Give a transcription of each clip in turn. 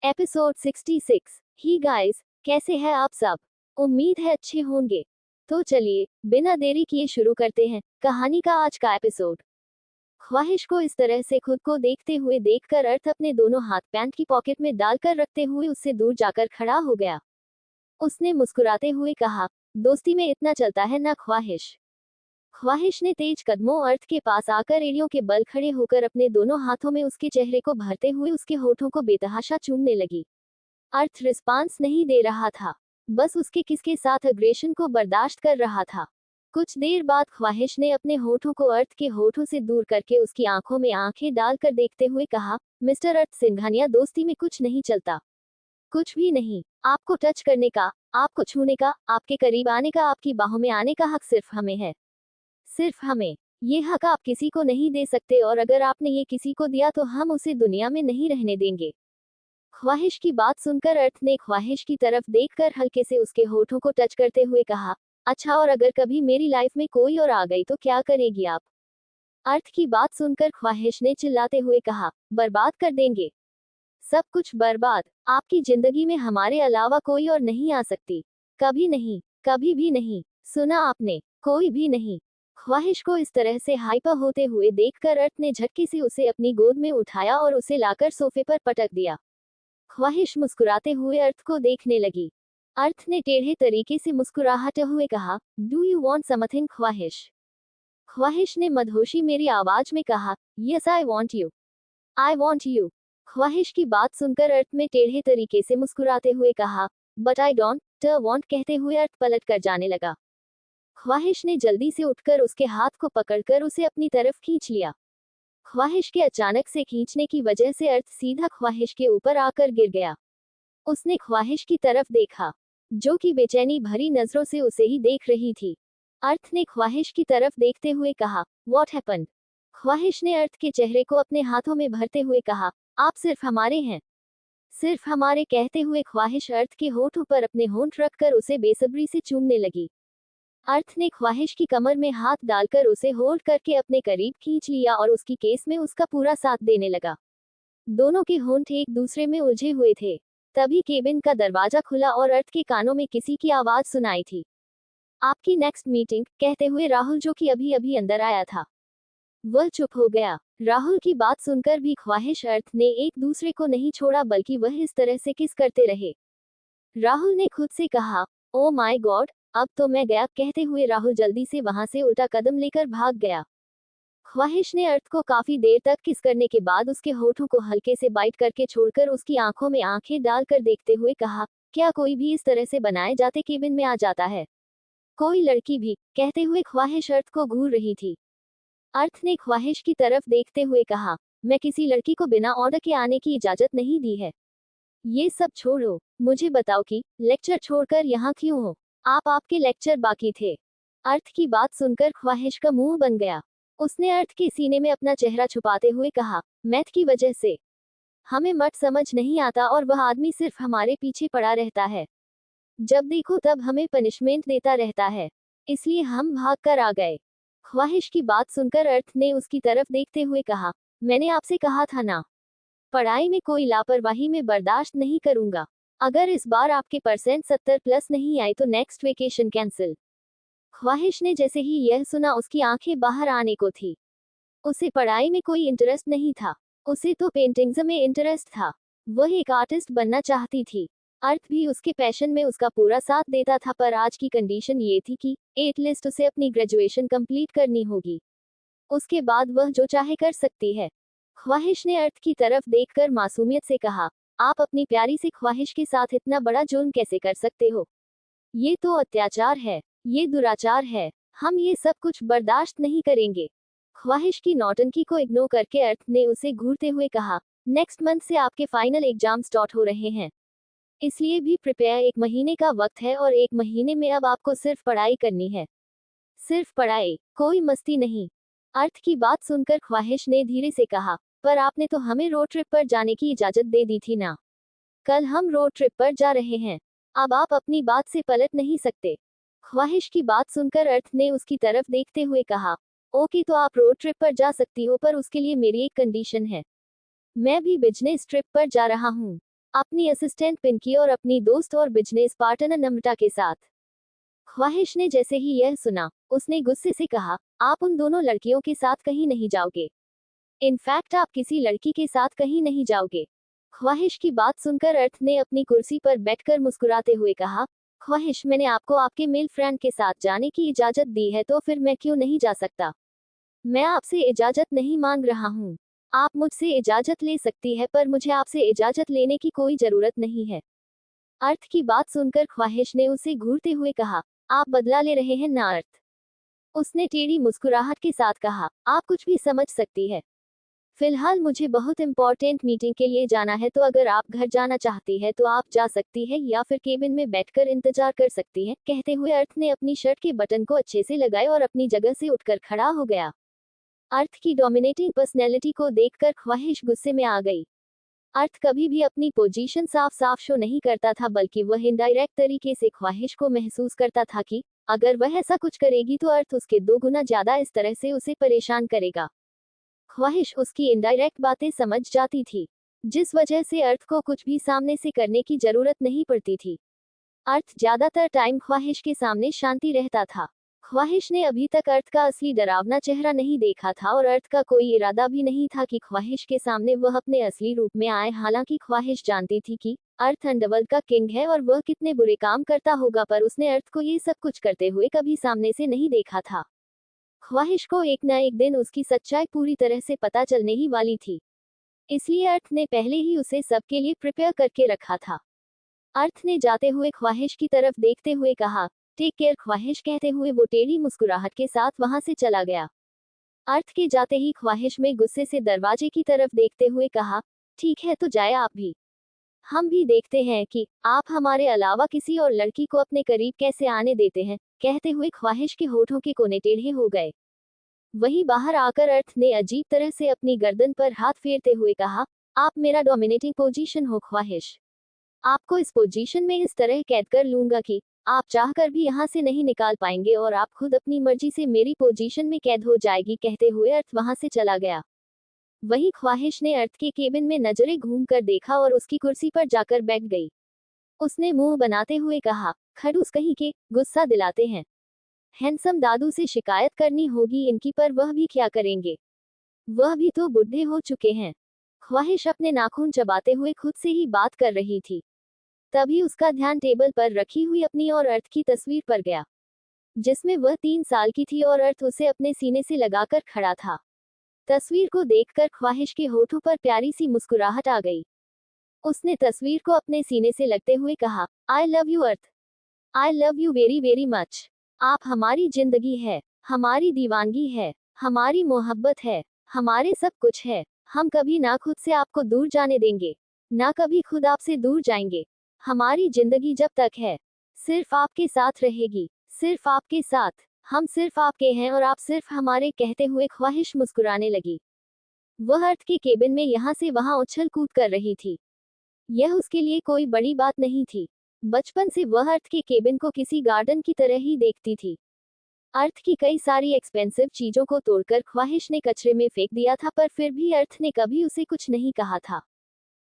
Episode 66। ही guys, कैसे हैं आप सब? उम्मीद है अच्छे होंगे। तो चलिए बिना देरी किए शुरू करते हैं कहानी का आज का एपिसोड। ख्वाहिश को इस तरह से खुद को देखते हुए देखकर अर्थ अपने दोनों हाथ पैंट की पॉकेट में डालकर रखते हुए उससे दूर जाकर खड़ा हो गया। उसने मुस्कुराते हुए कहा, दोस्ती में इतना चलता है ना ख्वाहिश। ख्वाहिश ने तेज कदमों अर्थ के पास आकर एड़ियों के बल खड़े होकर अपने दोनों हाथों में उसके चेहरे को भरते हुए उसके होठों को बेतहाशा चूमने लगी। अर्थ रिस्पांस नहीं दे रहा था, बस उसके किस के साथ अग्रेशन को बर्दाश्त कर रहा था। कुछ देर बाद ख्वाहिश ने अपने होठों को अर्थ के होठों से दूर करके उसकी आंखों में आंखें डालकर देखते हुए कहा, मिस्टर अर्थ सिंघानिया, दोस्ती में कुछ नहीं चलता, कुछ भी नहीं। आपको टच करने का, आपको छूने का, आपके करीब आने का, आपकी बाहों में आने का हक सिर्फ हमें है, सिर्फ हमें। ये हक आप किसी को नहीं दे सकते, और अगर आपने ये किसी को दिया तो हम उसे दुनिया में नहीं रहने देंगे। ख्वाहिश की बात सुनकर अर्थ ने ख्वाहिश की तरफ देखकर हल्के से उसके होठों को टच करते हुए कहा, अच्छा, और अगर कभी मेरी लाइफ में कोई और आ गई तो क्या करेगी आप? अर्थ की बात सुनकर ख्वाहिश ने चिल्लाते हुए कहा, बर्बाद कर देंगे, सब कुछ बर्बाद। आपकी जिंदगी में हमारे अलावा कोई और नहीं आ सकती, कभी नहीं, कभी भी नहीं। सुना आपने, कोई भी नहीं। ख्वाहिश को इस तरह से हाइपर होते हुए देखकर अर्थ ने झटके से उसे अपनी गोद में उठाया और उसे लाकर सोफे पर पटक दिया। ख्वाहिश मुस्कुराते हुए अर्थ को देखने लगी। अर्थ ने टेढ़े तरीके से मुस्कुराते हुए कहा, डू यू वॉन्ट समथिंग ख्वाहिश? ख्वाहिश ने मदहोशी मेरी आवाज में कहा, yes I want you, I want you. ख्वाहिश की बात सुनकर अर्थ में टेढ़े तरीके से मुस्कुराते हुए कहा, बट आई डोंट वॉन्ट कहते हुए अर्थ पलट कर जाने लगा। ख्वाहिश ने जल्दी से उठकर उसके हाथ को पकड़कर उसे अपनी तरफ खींच लिया। ख्वाहिश के अचानक से खींचने की वजह से अर्थ सीधा ख्वाहिश के ऊपर आकर गिर गया। उसने ख्वाहिश की तरफ देखा, जो कि बेचैनी भरी नजरों से उसे ही देख रही थी। अर्थ ने ख्वाहिश की तरफ देखते हुए कहा, व्हाट हैपेंड? ख्वाहिश ने अर्थ के चेहरे को अपने हाथों में भरते हुए कहा, आप सिर्फ हमारे हैं, सिर्फ हमारे। कहते हुए ख्वाहिश अर्थ के होठों पर अपने होंठ रखकर उसे बेसब्री से चूमने लगी। अर्थ ने ख्वाहिश की कमर में हाथ डालकर उसे होल्ड करके अपने करीब खींच लिया और उसकी केस में उसका पूरा साथ देने लगा। दोनों के होंठ एक दूसरे में उलझे हुए थे। तभी केबिन का दरवाजा खुला और अर्थ के कानों में किसी की आवाज सुनाई थी, आपकी नेक्स्ट मीटिंग, कहते हुए राहुल, जो कि अभी अभी अंदर आया था। वह चुप हो गया। राहुल की बात सुनकर भी ख्वाहिश अर्थ ने एक दूसरे को नहीं छोड़ा, बल्कि वह इस तरह से किस करते रहे। राहुल ने खुद से कहा, ओ माय गॉड, अब तो मैं गया। कहते हुए राहुल जल्दी से वहां से उल्टा कदम लेकर भाग गया। ख्वाहिश ने अर्थ को काफी देर तक किस करने के बाद उसके होठों को हल्के से बाइट करके छोड़कर उसकी आंखों में आंखें डालकर देखते हुए कहा, क्या कोई भी इस तरह से बनाए जाते केबिन में आ जाता है? कोई लड़की भी? कहते हुए ख्वाहिश अर्थ को घूर रही थी। अर्थ ने ख्वाहिश की तरफ देखते हुए कहा, मैं किसी लड़की को बिना ऑर्डर के आने की इजाजत नहीं दी है। ये सब छोड़ो, मुझे बताओ कि लेक्चर छोड़कर यहाँ क्यों हो? आपके लेक्चर बाकी थे। अर्थ की बात सुनकर ख्वाहिश का मुंह बन गया। उसने अर्थ के सीने में अपना चेहरा छुपाते हुए कहा, मैथ की वजह से हमें मत समझ नहीं आता, और वह आदमी सिर्फ हमारे पीछे पड़ा रहता है। जब देखो तब हमें पनिशमेंट देता रहता है, इसलिए हम भाग कर आ गए। ख्वाहिश की बात सुनकर अर्थ ने उसकी तरफ देखते हुए कहा, मैंने आपसे कहा था ना, पढ़ाई में कोई लापरवाही में बर्दाश्त नहीं करूंगा। अगर इस बार आपके परसेंट 70+ नहीं आए तो नेक्स्ट वेकेशन कैंसिल। ख्वाहिश ने जैसे ही यह सुना उसकी आंखें बाहर आने को थी। उसे पढ़ाई में कोई इंटरेस्ट नहीं था, उसे तो पेंटिंग्स में इंटरेस्ट था। वह एक आर्टिस्ट बनना चाहती थी। अर्थ भी उसके पैशन में उसका पूरा साथ देता था, पर आज की कंडीशन ये थी कि एटलीस्ट उसे अपनी ग्रेजुएशन कंप्लीट करनी होगी, उसके बाद वह जो चाहे कर सकती है। ख्वाहिश ने अर्थ की तरफ देखकर मासूमियत से कहा, आप अपनी प्यारी सी ख्वाहिश के साथ इतना बड़ा जुर्म कैसे कर सकते हो? ये तो अत्याचार है, ये दुराचार है, हम ये सब कुछ बर्दाश्त नहीं करेंगे। ख्वाहिश की नौटंकी को इग्नोर करके अर्थ ने उसे घूरते हुए कहा, नेक्स्ट मंथ से आपके फाइनल एग्जाम स्टार्ट हो रहे हैं, इसलिए भी प्रिपेयर। 1 महीने का वक्त है, और 1 महीने में अब आपको सिर्फ पढ़ाई करनी है, सिर्फ पढ़ाई, कोई मस्ती नहीं। अर्थ की बात सुनकर ख्वाहिश ने धीरे से कहा, पर आपने तो हमें रोड ट्रिप पर जाने की इजाजत दे दी थी ना। कल हम रोड ट्रिप पर जा रहे हैं, अब आप अपनी बात से पलट नहीं सकते। ख्वाहिश की बात सुनकर अर्थ ने उसकी तरफ देखते हुए कहा, ओके, तो आप रोड ट्रिप पर जा सकती हो, पर उसके लिए मेरी एक कंडीशन है। मैं भी बिजनेस ट्रिप पर जा रहा हूँ। अपनी असिस्टेंट पिंकी और अपनी दोस्त और बिजनेस पार्टनर नम्रता के साथ। ख्वाहिश ने जैसे ही यह सुना, उसने गुस्से से कहा, आप उन दोनों लड़कियों के साथ कहीं नहीं जाओगे। इनफैक्ट आप किसी लड़की के साथ कहीं नहीं जाओगे। ख्वाहिश की बात सुनकर अर्थ ने अपनी कुर्सी पर बैठकर मुस्कुराते हुए कहा, ख्वाहिश, मैंने आपको आपके मेल फ्रेंड के साथ जाने की इजाजत दी है तो फिर मैं क्यों नहीं जा सकता। मैं आपसे इजाजत नहीं मांग रहा हूँ। आप मुझसे इजाजत ले सकती है पर मुझे आपसे इजाजत लेने की कोई जरूरत नहीं है। अर्थ की बात सुनकर ख्वाहिश ने उसे घूरते हुए कहा, आप बदला ले रहे हैं ना अर्थ। उसने टेढ़ी मुस्कुराहट के साथ कहा, आप कुछ भी समझ सकती है। फिलहाल मुझे बहुत इंपॉर्टेंट मीटिंग के लिए जाना है, तो अगर आप घर जाना चाहती है तो आप जा सकती है या फिर केबिन में बैठकर इंतजार कर सकती है। कहते हुए अर्थ ने अपनी शर्ट के बटन को अच्छे से लगाए और अपनी जगह से उठकर खड़ा हो गया। अर्थ की डोमिनेटिंग पर्सनैलिटी को देखकर ख्वाहिश गुस्से में आ गई। अर्थ कभी भी अपनी पोजीशन साफ साफ शो नहीं करता था, बल्कि वह इनडायरेक्ट तरीके से ख्वाहिश को महसूस करता था कि अगर वह ऐसा कुछ करेगी तो अर्थ उसके 2 गुना ज्यादा इस तरह से उसे परेशान करेगा। ख्वाहिश उसकी इनडायरेक्ट बातें समझ जाती थी, जिस वजह से अर्थ को कुछ भी सामने से करने की जरूरत नहीं पड़ती थी। अर्थ ज्यादातर टाइम ख्वाहिश के सामने शांति रहता था। ख्वाहिश ने अभी तक अर्थ का असली डरावना चेहरा नहीं देखा था और अर्थ का कोई इरादा भी नहीं था कि ख्वाहिश के सामने वह अपने असली रूप में आए। हालांकि ख्वाहिश जानती थी कि अर्थ अंडरवर्ल्ड का किंग है और वह कितने बुरे काम करता होगा, पर उसने अर्थ को ये सब कुछ करते हुए कभी सामने से नहीं देखा था। ख्वाहिश को एक न एक दिन उसकी सच्चाई पूरी तरह से पता चलने ही वाली थी, इसलिए अर्थ ने पहले ही उसे सबके लिए प्रिपेयर करके रखा था। अर्थ ने जाते हुए ख्वाहिश की तरफ देखते हुए कहा, टेक केयर ख्वाहिश। कहते हुए वो टेढ़ी मुस्कुराहट के साथ वहां से चला गया। अर्थ के जाते ही ख्वाहिश में गुस्से से दरवाजे की तरफ देखते हुए कहा, ठीक है तो जाए आप भी। हम भी देखते हैं कि आप हमारे अलावा किसी और लड़की को अपने करीब कैसे आने देते हैं। कहते हुए ख्वाहिश के होठों के कोने टेढ़े हो गए। वहीं बाहर आकर अर्थ ने अजीब तरह से अपनी गर्दन पर हाथ फेरते हुए कहा, आप मेरा डोमिनेटिंग पोजीशन हो ख्वाहिश। आपको इस पोजीशन में इस तरह कैद कर लूंगा कि आप चाहकर भी यहाँ से नहीं निकाल पाएंगे और आप खुद अपनी मर्जी से मेरी पोजीशन में कैद हो जाएगी। कहते हुए अर्थ वहां से चला गया। वहीं ख्वाहिश ने अर्थ के केबिन में नजरें घूमकर देखा और उसकी कुर्सी पर जाकर बैठ गई। उसने मुंह बनाते हुए कहा, खड़ूस कहीं के, गुस्सा दिलाते हैं। हैंडसम दादू से शिकायत करनी होगी इनकी, पर वह भी क्या करेंगे, वह भी तो बुढ़े हो चुके हैं। ख्वाहिश अपने नाखून चबाते हुए खुद से ही बात कर रही थी। तभी उसका ध्यान टेबल पर रखी हुई अपनी और अर्थ की तस्वीर पर गया, जिसमें वह 3 साल की थी और अर्थ उसे अपने सीने से लगाकर खड़ा था। तस्वीर को देखकर ख्वाहिश के होठों पर प्यारी सी मुस्कुराहट आ गई। उसने तस्वीर को अपने सीने से लगते हुए कहा, I love you earth, I love you very very much. आप हमारी जिंदगी है, हमारी दीवानगी है, हमारी मोहब्बत है, हमारे सब कुछ है। हम कभी ना खुद से आपको दूर जाने देंगे, ना कभी खुद आपसे दूर जाएंगे। हमारी जिंदगी जब तक है सिर्फ आपके साथ रहेगी, सिर्फ आपके साथ। हम सिर्फ आपके हैं और आप सिर्फ हमारे। कहते हुए ख्वाहिश मुस्कुराने लगी। वह अर्थ के केबिन में यहाँ से वहां उछल कूद कर रही थी। यह उसके लिए कोई बड़ी बात नहीं थी। बचपन से वह अर्थ के केबिन को किसी गार्डन की तरह ही देखती थी। अर्थ की कई सारी एक्सपेंसिव चीजों को तोड़कर ख्वाहिश ने कचरे में फेंक दिया था, पर फिर भी अर्थ ने कभी उसे कुछ नहीं कहा था,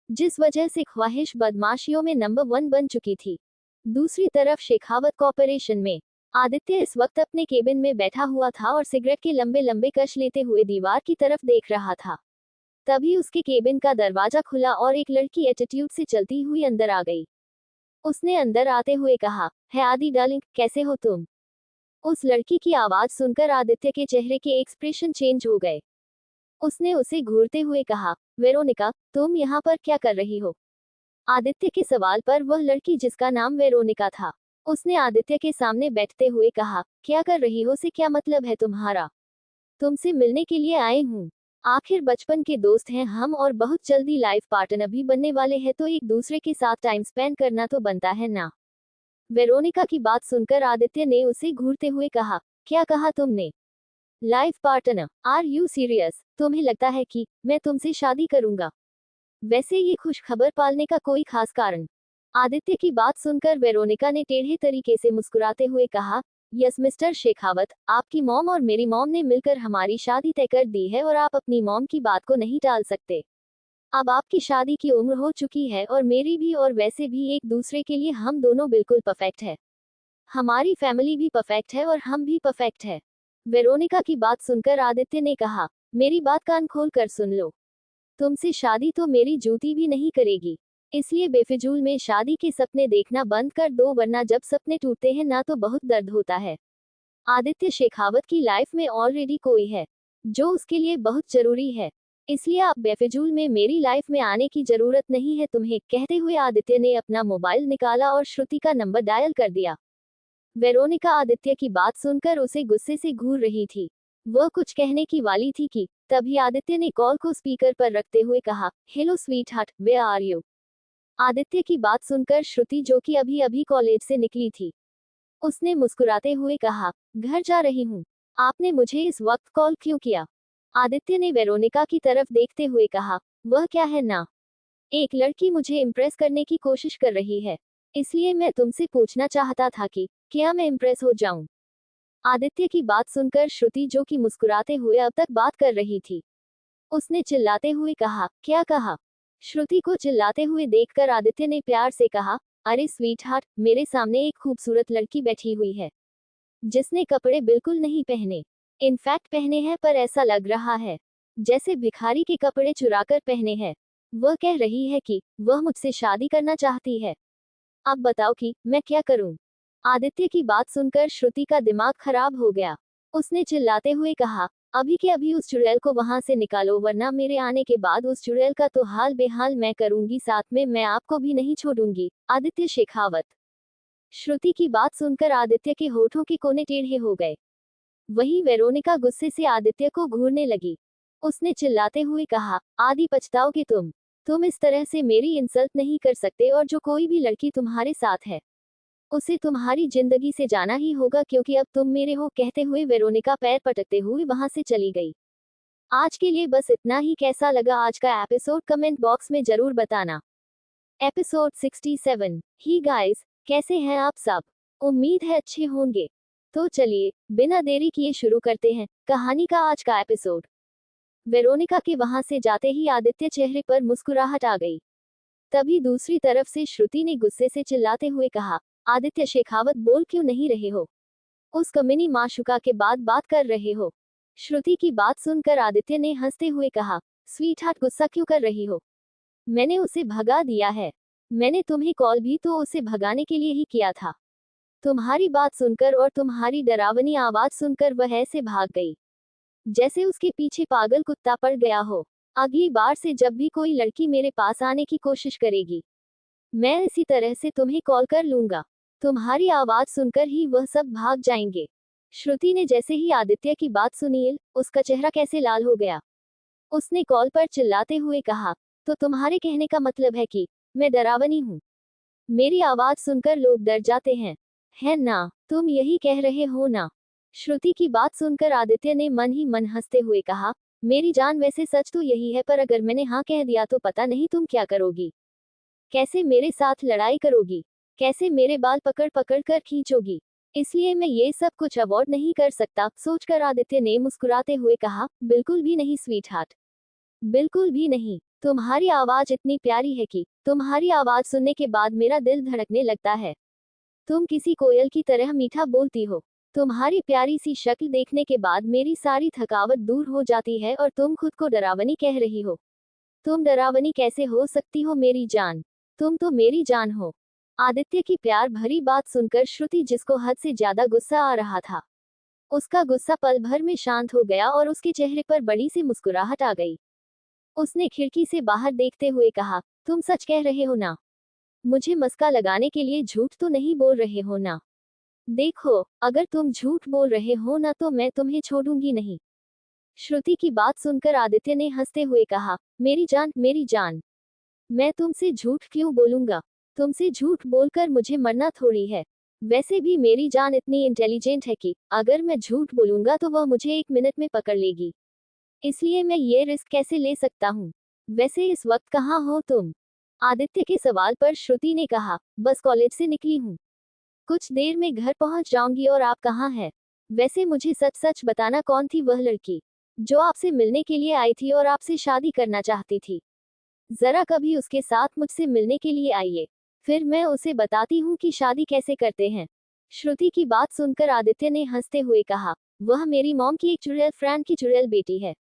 जिस वजह से ख्वाहिश बदमाशियों में नंबर 1 बन चुकी थी। दूसरी तरफ शेखावत कॉर्पोरेशन में आदित्य इस वक्त अपने केबिन में बैठा हुआ था और सिगरेट के लंबे लंबे कश लेते हुए दीवार की तरफ देख रहा था। तभी उसके केबिन का दरवाजा खुला और एक लड़की एटीट्यूड से चलती हुई अंदर आ गई। उसने अंदर आते हुए कहा, है आदि डार्लिंग, कैसे हो तुम। उस लड़की की आवाज सुनकर आदित्य के चेहरे के एक्सप्रेशन चेंज हो गए। उसने उसे घूरते हुए कहा, वेरोनिका, तुम यहाँ पर क्या कर रही हो। आदित्य के सवाल पर वह लड़की, जिसका नाम वेरोनिका था, उसने आदित्य के सामने बैठते हुए कहा, क्या कर रही हो से क्या मतलब है तुम्हारा। तुमसे मिलने के लिए आए हूँ। आखिर बचपन के दोस्त हैं हम और बहुत जल्दी लाइफ पार्टनर भी बनने वाले हैं, तो एक दूसरे के साथ टाइम स्पेंड करना तो बनता है ना। वेरोनिका की बात सुनकर आदित्य ने उसे घूरते हुए कहा, क्या कहा तुमने। Life partner, are you serious. तुम्हें लगता है कि मैं तुमसे शादी करूंगा। वैसे ये खुश खबर पालने का कोई खास कारण। आदित्य की बात सुनकर वेरोनिका ने टेढ़े तरीके से मुस्कुराते हुए कहा, यस मिस्टर शेखावत, आपकी मॉम और मेरी मॉम ने मिलकर हमारी शादी तय कर दी है और आप अपनी मॉम की बात को नहीं टाल सकते। अब आपकी शादी की उम्र हो चुकी है और मेरी भी, और वैसे भी एक दूसरे के लिए हम दोनों बिल्कुल परफेक्ट है। हमारी फैमिली भी परफेक्ट है और हम भी परफेक्ट है। वेरोनिका की बात सुनकर आदित्य ने कहा, मेरी बात कान खोल कर सुन लो। तुमसे शादी तो मेरी जूती भी नहीं करेगी। इसलिए बेफिजूल में शादी के सपने देखना बंद कर दो, वरना जब सपने टूटते हैं ना तो बहुत दर्द होता है। आदित्य शेखावत की लाइफ में ऑलरेडी कोई है जो उसके लिए बहुत जरूरी है। इसलिए आप बेफिजूल में मेरी लाइफ में आने की जरूरत नहीं है तुम्हें। कहते हुए आदित्य ने अपना मोबाइल निकाला और श्रुति का नंबर डायल कर दिया। वेरोनिका आदित्य की बात सुनकर उसे गुस्से से घूर रही थी। वह कुछ कहने की वाली थी कि तभी आदित्य ने कॉल को स्पीकर पर रखते हुए कहा, hello sweetheart, where are you. Aditya की बात सुनकर श्रुति, जो कि अभी अभी कॉलेज से निकली थी, उसने मुस्कुराते हुए कहा, घर जा रही हूँ। आपने मुझे इस वक्त कॉल क्यों किया? आदित्य ने वेरोनिका की तरफ देखते हुए कहा, वह क्या है ना, एक लड़की मुझे इम्प्रेस करने की कोशिश कर रही है, इसलिए मैं तुमसे पूछना चाहता था कि क्या मैं इम्प्रेस हो जाऊं? आदित्य की बात सुनकर श्रुति, जो कि मुस्कुराते हुए अब तक बात कर रही थी, उसने चिल्लाते हुए कहा, क्या कहा? श्रुति को चिल्लाते हुए देखकर आदित्य ने प्यार से कहा, अरे स्वीट हार्ट, मेरे सामने एक खूबसूरत लड़की बैठी हुई है जिसने कपड़े बिल्कुल नहीं पहने, इनफैक्ट पहने हैं पर ऐसा लग रहा है जैसे भिखारी के कपड़े चुराकर पहने हैं। वह कह रही है कि वह मुझसे शादी करना चाहती है। अब बताओ कि मैं क्या करूं? आदित्य की बात सुनकर श्रुति का दिमाग खराब हो गया। उसने चिल्लाते हुए कहा, अभी के अभी उस चुड़ैल को वहां से निकालो, वरना मेरे आने के बाद उस चुड़ैल का तो हाल बेहाल मैं करूंगी, साथ में मैं आपको भी नहीं छोड़ूंगी। आदित्य शेखावत। श्रुति की बात सुनकर आदित्य के होठों के कोने टेढ़े हो गए। वहीं वेरोनिका गुस्से से आदित्य को घूरने लगी। उसने चिल्लाते हुए कहा, आदि पछताओगे तुम इस तरह से मेरी इंसल्ट नहीं कर सकते, और जो कोई भी लड़की तुम्हारे साथ है उसे तुम्हारी जिंदगी से जाना ही होगा, क्योंकि अब तुम मेरे हो। कहते हुए वेरोनिका पैर पटकते हुए वहां से चली गई। आज के लिए बस इतना ही। कैसा लगा आज का एपिसोड कमेंट बॉक्स में जरूर बताना। एपिसोड 67। ही गाइस, कैसे हैं आप सब? उम्मीद है अच्छे होंगे। तो चलिए बिना देरी किए शुरू करते हैं कहानी का आज का एपिसोड। वेरोनिका के वहां से जाते ही आदित्य चेहरे पर मुस्कुराहट आ गई। तभी दूसरी तरफ से श्रुति ने गुस्से से चिल्लाते हुए कहा, आदित्य शेखावत, बोल क्यों नहीं रहे हो? उस कमीनी माशुका के बाद बात कर रहे हो? श्रुति की बात सुनकर आदित्य ने हंसते हुए कहा, स्वीट हार्ट, गुस्सा क्यों कर रही हो? मैंने उसे भगा दिया है। मैंने तुम्हें कॉल भी तो उसे भगाने के लिए ही किया था। तुम्हारी बात सुनकर और तुम्हारी डरावनी आवाज सुनकर वह ऐसे भाग गई जैसे उसके पीछे पागल कुत्ता पड़ गया हो। अगली बार से जब भी कोई लड़की मेरे पास आने की कोशिश करेगी, मैं इसी तरह से तुम्हें कॉल कर लूंगा। तुम्हारी आवाज सुनकर ही वह सब भाग जाएंगे। श्रुति ने जैसे ही आदित्य की बात सुनी, उसका चेहरा कैसे लाल हो गया। उसने कॉल पर चिल्लाते हुए कहा, तो तुम्हारे कहने का मतलब है कि मैं डरावनी हूँ? मेरी आवाज सुनकर लोग डर जाते हैं, है ना? तुम यही कह रहे हो ना? श्रुति की बात सुनकर आदित्य ने मन ही मन हंसते हुए कहा, मेरी जान, वैसे सच तो यही है, पर अगर मैंने हाँ कह दिया तो पता नहीं तुम क्या करोगी। कैसे मेरे साथ लड़ाई करोगी? कैसे मेरे बाल पकड़ पकड़ कर खींचोगी? इसलिए मैं ये सब कुछ अवॉइड नहीं कर सकता। सोचकर आदित्य ने मुस्कुराते हुए कहा, बिल्कुल भी नहीं स्वीट हार्ट, बिल्कुल भी नहीं। तुम्हारी आवाज इतनी प्यारी है कि तुम्हारी आवाज सुनने के बाद मेरा दिल धड़कने लगता है। तुम किसी कोयल की तरह मीठा बोलती हो। तुम्हारी प्यारी सी शक्ल देखने के बाद मेरी सारी थकावट दूर हो जाती है, और तुम खुद को डरावनी कह रही हो। तुम डरावनी कैसे हो सकती हो मेरी जान? तुम तो मेरी जान हो। आदित्य की प्यार भरी बात सुनकर श्रुति, जिसको हद से ज्यादा गुस्सा आ रहा था, उसका गुस्सा पल भर में शांत हो गया और उसके चेहरे पर बड़ी सी मुस्कुराहट आ गई। उसने खिड़की से बाहर देखते हुए कहा, तुम सच कह रहे हो ना? मुझे मस्का लगाने के लिए झूठ तो नहीं बोल रहे हो ना? देखो, अगर तुम झूठ बोल रहे हो ना तो मैं तुम्हें छोड़ूंगी नहीं। श्रुति की बात सुनकर आदित्य ने हंसते हुए कहा, मेरी जान, मेरी जान, मैं तुमसे झूठ क्यों बोलूंगा? तुमसे झूठ बोलकर मुझे मरना थोड़ी है। वैसे भी मेरी जान इतनी इंटेलिजेंट है कि अगर मैं झूठ बोलूंगा तो वह मुझे 1 मिनट में पकड़ लेगी। इसलिए मैं ये रिस्क कैसे ले सकता हूँ? वैसे इस वक्त कहाँ हो तुम? आदित्य के सवाल पर श्रुति ने कहा, बस कॉलेज से निकली हूँ, कुछ देर में घर पहुंच जाऊंगी। और आप कहाँ हैं? वैसे मुझे सच सच बताना, कौन थी वह लड़की जो आपसे मिलने के लिए आई थी और आपसे शादी करना चाहती थी? जरा कभी उसके साथ मुझसे मिलने के लिए आइए, फिर मैं उसे बताती हूँ कि शादी कैसे करते हैं। श्रुति की बात सुनकर आदित्य ने हंसते हुए कहा, वह मेरी मॉम की एक चुड़ैल फ्रेंड की चुड़ैल बेटी है।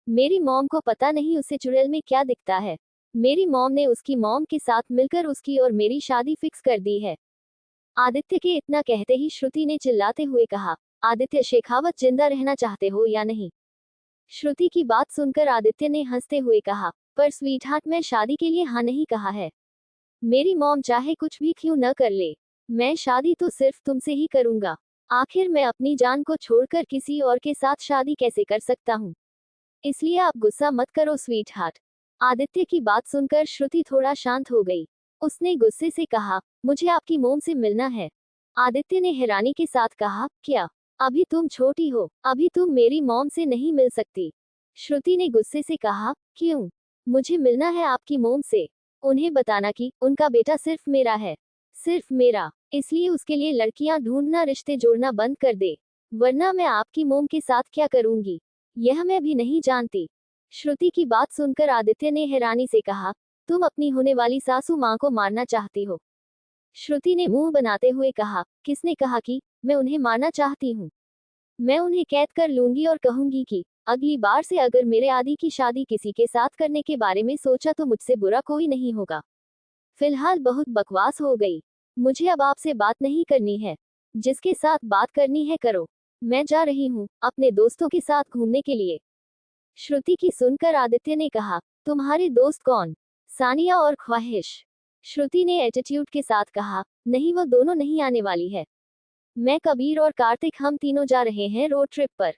मेरी मॉम को पता नहीं उससे चुड़ैल में क्या दिखता है। मेरी मॉम ने उसकी मॉम के साथ मिलकर उसकी और मेरी शादी फिक्स कर दी है। आदित्य के इतना कहते ही श्रुति ने चिल्लाते हुए कहा, आदित्य शेखावत जिंदा रहना चाहते हो या नहीं? श्रुति की बात सुनकर आदित्य ने हंसते हुए कहा, पर स्वीटहार्ट मैं शादी के लिए हाँ नहीं कहा है। मेरी मॉम चाहे कुछ भी क्यों न कर ले, मैं शादी तो सिर्फ तुमसे ही करूंगा। आखिर मैं अपनी जान को छोड़कर किसी और के साथ शादी कैसे कर सकता हूँ? इसलिए आप गुस्सा मत करो स्वीटहार्ट। आदित्य की बात सुनकर श्रुति थोड़ा शांत हो गई। उसने गुस्से से कहा, मुझे आपकी मोम से मिलना है। आदित्य ने हैरानी के साथ कहा, क्या? अभी तुम छोटी हो, अभी तुम मेरी मॉम से नहीं मिल सकती। श्रुति ने गुस्से से कहा, क्यों? मुझे मिलना है आपकी मोम से। उन्हें बताना कि उनका बेटा सिर्फ मेरा है, सिर्फ मेरा। इसलिए उसके लिए लड़कियां ढूंढना, रिश्ते जोड़ना बंद कर दे, वरना मैं आपकी मोम के साथ क्या करूंगी यह मैं भी नहीं जानती। श्रुति की बात सुनकर आदित्य ने हैरानी से कहा, तुम अपनी होने वाली सासू माँ को मारना चाहती हो? श्रुति ने मुंह बनाते हुए कहा, किसने कहा कि मैं उन्हें मारना चाहती हूँ? मैं उन्हें कैद कर लूंगी और कहूंगी कि अगली बार से अगर मेरे आदि की शादी किसी के साथ करने के बारे में सोचा तो मुझसे बुरा कोई नहीं होगा। फिलहाल बहुत बकवास हो गई, मुझे अब आपसे बात नहीं करनी है। जिसके साथ बात करनी है करो। मैं जा रही हूँ अपने दोस्तों के साथ घूमने के लिए। श्रुति की सुनकर आदित्य ने कहा, तुम्हारे दोस्त कौन? सानिया और ख्वाहिश? श्रुति ने एटीट्यूड के साथ कहा, नहीं वो दोनों नहीं आने वाली है। मैं, कबीर और कार्तिक हम तीनों जा रहे हैं रोड ट्रिप पर।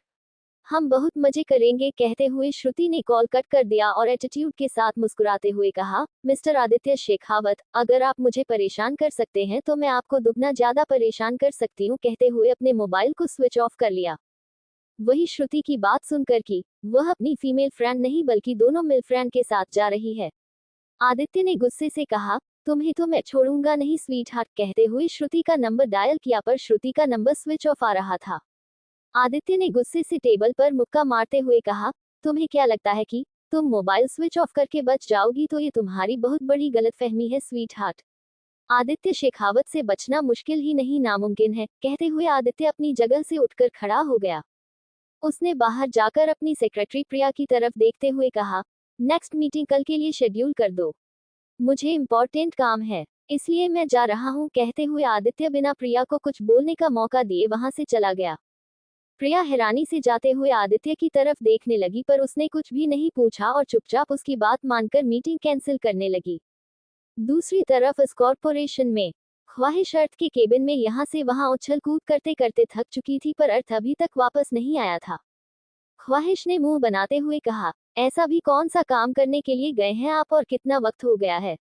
हम बहुत मजे करेंगे। कहते हुए श्रुति ने कॉल कट कर दिया और एटीट्यूड के साथ मुस्कुराते हुए कहा, मिस्टर आदित्य शेखावत, अगर आप मुझे परेशान कर सकते हैं तो मैं आपको दुगना ज्यादा परेशान कर सकती हूँ। कहते हुए अपने मोबाइल को स्विच ऑफ कर लिया। वही श्रुति की बात सुनकर कि वह अपनी फीमेल फ्रेंड नहीं बल्कि दोनों मेल फ्रेंड के साथ जा रही है। आदित्य ने गुस्से से कहा, तुम्हें तो मैं छोड़ूंगा नहीं स्वीटहार्ट। कहते हुए श्रुति का नंबर डायल किया पर श्रुति का नंबर स्विच ऑफ आ रहा था। आदित्य ने गुस्से से टेबल पर मुक्का मारते हुए कहा, तुम्हें क्या लगता है कि तुम मोबाइल स्विच ऑफ करके बच जाओगी? तो ये तुम्हारी बहुत बड़ी गलतफहमी है स्वीटहार्ट। आदित्य शेखावत से बचना मुश्किल ही नहीं नामुमकिन है। कहते हुए आदित्य अपनी जगह से उठकर खड़ा हो गया। उसने बाहर जाकर अपनी सेक्रेटरी प्रिया की तरफ देखते हुए कहा, नेक्स्ट मीटिंग कल के लिए शेड्यूल कर दो, मुझे इम्पोर्टेंट काम है, इसलिए मैं जा रहा हूँ। कहते हुए आदित्य बिना प्रिया को कुछ बोलने का मौका दिए वहां से चला गया। प्रिया हैरानी से जाते हुए आदित्य की तरफ देखने लगी पर उसने कुछ भी नहीं पूछा और चुपचाप उसकी बात मानकर मीटिंग कैंसिल करने लगी। दूसरी तरफ इस कॉर्पोरेशन में ख्वाहिश अर्थ के केबिन में यहाँ से वहां उछल कूद करते करते थक चुकी थी पर अर्थ अभी तक वापस नहीं आया था। ख्वाहिश ने मुंह बनाते हुए कहा, ऐसा भी कौन सा काम करने के लिए गए हैं आप और कितना वक्त हो गया है?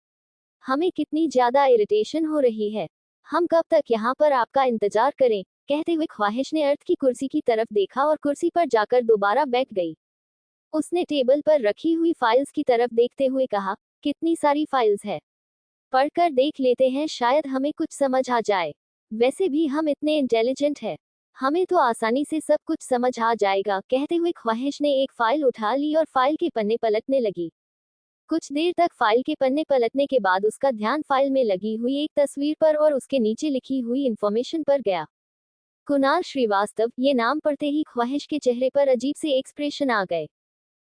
हमें कितनी ज्यादा इरिटेशन हो रही है, हम कब तक यहाँ पर आपका इंतजार करें? कहते हुए ख्वाहिश ने अर्थ की कुर्सी की तरफ देखा और कुर्सी पर जाकर दोबारा बैठ गई। उसने टेबल पर रखी हुई फाइल्स की तरफ देखते हुए कहा, कितनी सारी फाइल्स है, पढ़कर देख लेते हैं, शायद हमें कुछ समझ आ जाए। वैसे भी हम इतने इंटेलिजेंट हैं, हमें तो आसानी से सब कुछ समझ आ जाएगा। कहते हुए ख्वाहिश ने एक फाइल उठा ली और फाइल के पन्ने पलटने लगी। कुछ देर तक फाइल के पन्ने पलटने के बाद उसका ध्यान फाइल में लगी हुई एक तस्वीर पर और उसके नीचे लिखी हुई इंफॉर्मेशन पर गया। कुणाल श्रीवास्तव। ये नाम पढ़ते ही ख्वाहिश के चेहरे पर अजीब से एक्सप्रेशन आ गए।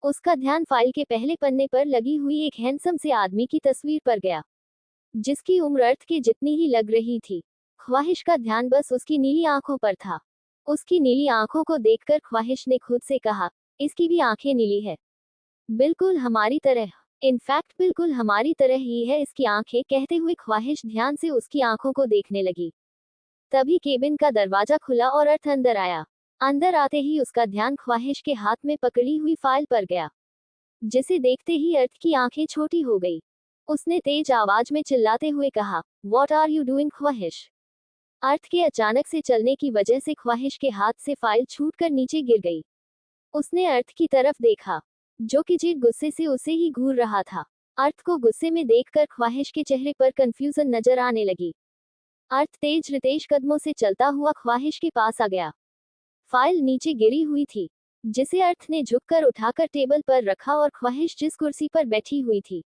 उसका ध्यान फाइल के पहले पन्ने पर लगी हुई एक हैंडसम से आदमी की तस्वीर पर गया, जिसकी उम्र अर्थ के जितनी ही लग रही थी। ख्वाहिश का ध्यान बस उसकी नीली आंखों पर था। उसकी नीली आंखों को देखकर ख्वाहिश ने खुद से कहा, इसकी भी आंखें नीली है, बिल्कुल हमारी तरह, इनफैक्ट बिल्कुल हमारी तरह ही है इसकी आंखें। कहते हुए ख्वाहिश ध्यान से उसकी आंखों को देखने लगी। तभी केबिन का दरवाजा खुला और अर्थ अंदर आया। अंदर आते ही उसका ध्यान ख्वाहिश के हाथ में पकड़ी हुई फाइल पर गया, जिसे देखते ही अर्थ की आंखें छोटी हो गई। उसने तेज आवाज में चिल्लाते हुए कहा, व्हाट आर यू डूइंग ख्वाहिश? अर्थ के अचानक से चलने की वजह से ख्वाहिश के हाथ से फाइल छूटकर नीचे गिर गई। उसने अर्थ की तरफ देखा, जो कि जीत गुस्से से उसे ही घूर रहा था। अर्थ को गुस्से में देखकर ख्वाहिश के चेहरे पर कंफ्यूजन नजर आने लगी। अर्थ तेज रितेश कदमों से चलता हुआ ख्वाहिश के पास आ गया। फाइल नीचे गिरी हुई थी, जिसे अर्थ ने झुककर उठाकर टेबल पर रखा और ख्वाहिश जिस कुर्सी पर बैठी हुई थी